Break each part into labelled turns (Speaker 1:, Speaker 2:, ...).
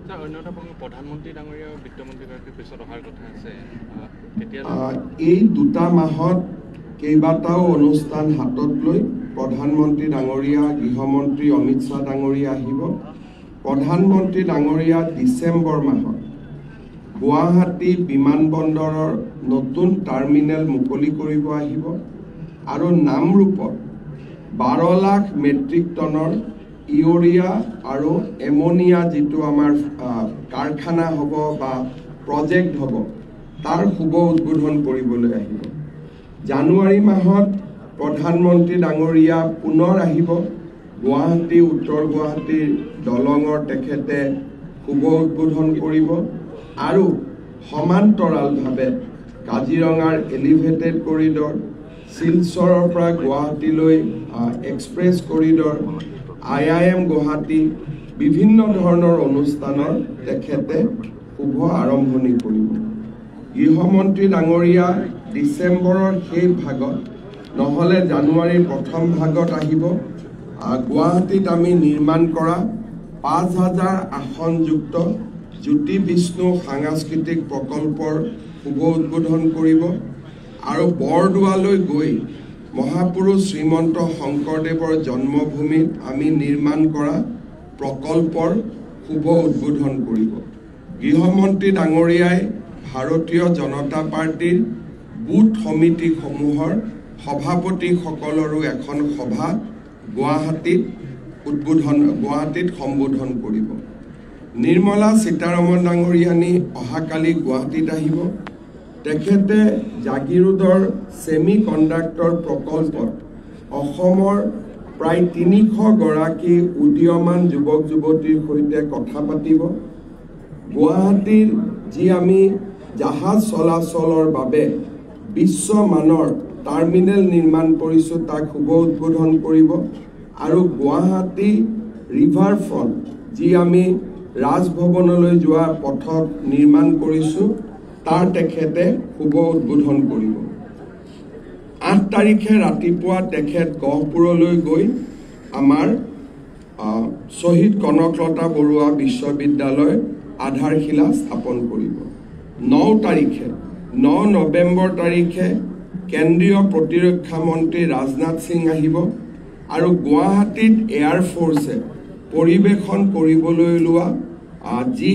Speaker 1: প্ৰধানমন্ত্ৰী ডাঙৰীয়া আৰু বিত্তমন্ত্ৰীগৰাকীৰ পিছত অহাৰ কথা আছে
Speaker 2: এই দুটা মাহত কেইবাটাও অনুষ্ঠান হাতত লৈ প্ৰধানমন্ত্ৰী ডাঙৰীয়া গৃহমন্ত্ৰী অমিত শ্বাহ ডাঙৰীয়া আহিব। প্ৰধানমন্ত্ৰী ডাঙৰীয়া ডিচেম্বৰ মাহত গুৱাহাটী বিমানবন্দৰৰ নতুন টাৰ্মিনেল মুকলি কৰিব আহিব আৰু নামৰূপত 12 লাখ মেট্ৰিক টনৰ ইউৰিয়া আৰু এমোনিয়া যিটো আমাৰ কাৰখানা হ'ব বা প্ৰজেক্ট হ'ব তাৰ শুভ উদ্বোধন কৰিবলৈ আহিব। জানুৱাৰী মাহত প্ৰধানমন্ত্ৰী ডাঙৰীয়া পুনৰ আহিব গুৱাহাটী উত্তৰ গুৱাহাটীৰ দলঙৰ তেখেতে শুভ উদ্বোধন কৰিব আৰু সমান্তৰালভাৱে কাজিৰঙাৰ এলিভেটেড কৰিডৰ, শিলচৰৰ পৰা গুৱাহাটীলৈ এক্সপ্ৰেছ কৰিডৰ, IIM গুৱাহাটী বিভিন্ন ধৰণৰ অনুষ্ঠানৰ তেখেতে শুভ আৰম্ভণি কৰিব। গৃহমন্ত্ৰী ডাঙৰীয়া ডিচেম্বৰৰ সেই ভাগত নহ'লে জানুৱাৰীৰ প্ৰথম ভাগত আহিব। গুৱাহাটীত আমি নিৰ্মাণ কৰা 5000 আসনযুক্ত জ্যোতি বিষ্ণু সাংস্কৃতিক প্ৰকল্পৰ শুভ উদ্বোধন কৰিব আৰু বৰদোৱালৈ গৈ মহাপুৰুষ শ্ৰীমন্ত শংকৰদেৱৰ জন্মভূমিত আমি নিৰ্মাণ কৰা প্ৰকল্পৰ শুভ উদ্বোধন কৰিব। গৃহমন্ত্ৰী ডাঙৰীয়াই ভাৰতীয় জনতা পাৰ্টিৰ বুথ সমিতিসমূহৰ সভাপতিসকলৰো এখন সভা গুৱাহাটীত সম্বোধন কৰিব। নিৰ্মলা সীতাৰমণ ডাঙৰীয়ানী অহাকালি গুৱাহাটীত আহিব। তেখেতে জাগিৰোডৰ ছেমি কণ্ডাক্টৰ প্ৰকল্পত অসমৰ প্ৰায় 300 গৰাকী উদীয়মান যুৱক যুৱতীৰ সৈতে কথা পাতিব। গুৱাহাটীৰ যি আমি জাহাজ চলাচলৰ বাবে বিশ্বমানৰ টাৰ্মিনেল নিৰ্মাণ কৰিছোঁ তাক শুভ উদ্বোধন কৰিব আৰু গুৱাহাটী ৰিভাৰ ফ্ৰণ্ট যি আমি ৰাজভৱনলৈ যোৱা পথত নিৰ্মাণ কৰিছোঁ তাৰ তেখেতে শুভ উদ্বোধন কৰিব। 8 তাৰিখে ৰাতিপুৱা তেখেত গহপুৰলৈ গৈ আমাৰ শ্বহীদ কনকলতা বৰুৱা বিশ্ববিদ্যালয় আধাৰশিলা স্থাপন কৰিব। 9 নৱেম্বৰ তাৰিখে কেন্দ্ৰীয় প্ৰতিৰক্ষা মন্ত্ৰী ৰাজনাথ সিং আহিব আৰু গুৱাহাটীত এয়াৰফ'ৰ্ছে পৰিৱেশন কৰিবলৈ লোৱা যি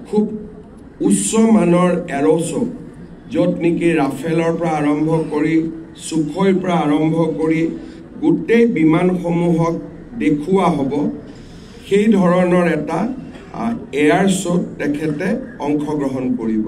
Speaker 2: খুব উচ্চ মানৰ এৰ'শ্ব য'ত নেকি ৰাফেলৰ পৰা আৰম্ভ কৰি সুখোইৰ পৰা আৰম্ভ কৰি গোটেই বিমানসমূহক দেখুওৱা হ'ব, সেই ধৰণৰ এটা এয়াৰ শ্ব'ত তেখেতে অংশগ্ৰহণ কৰিব।